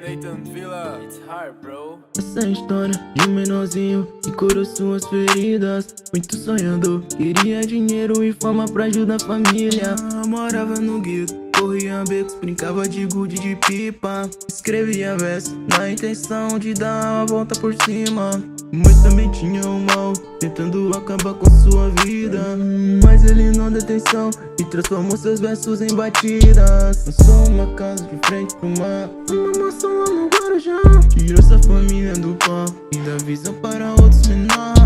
Nathan Villa, it's hard, bro. Essa história de um menorzinho que curou suas feridas. Muito sonhador, queria dinheiro e fama pra ajudar a família. Morava no gueto, corria becos, brincava de gude de pipa. Escrevia verso na intenção de dar uma volta por cima. Mas também tinha o mal, tentando acabar com sua vida. Mas ele não deu atenção e transformou seus versos em batidas. Lançou uma casa de frente pro mar, uma mansão lá no Guarujá. Tirou sua família do pó e dá visão para outros menores.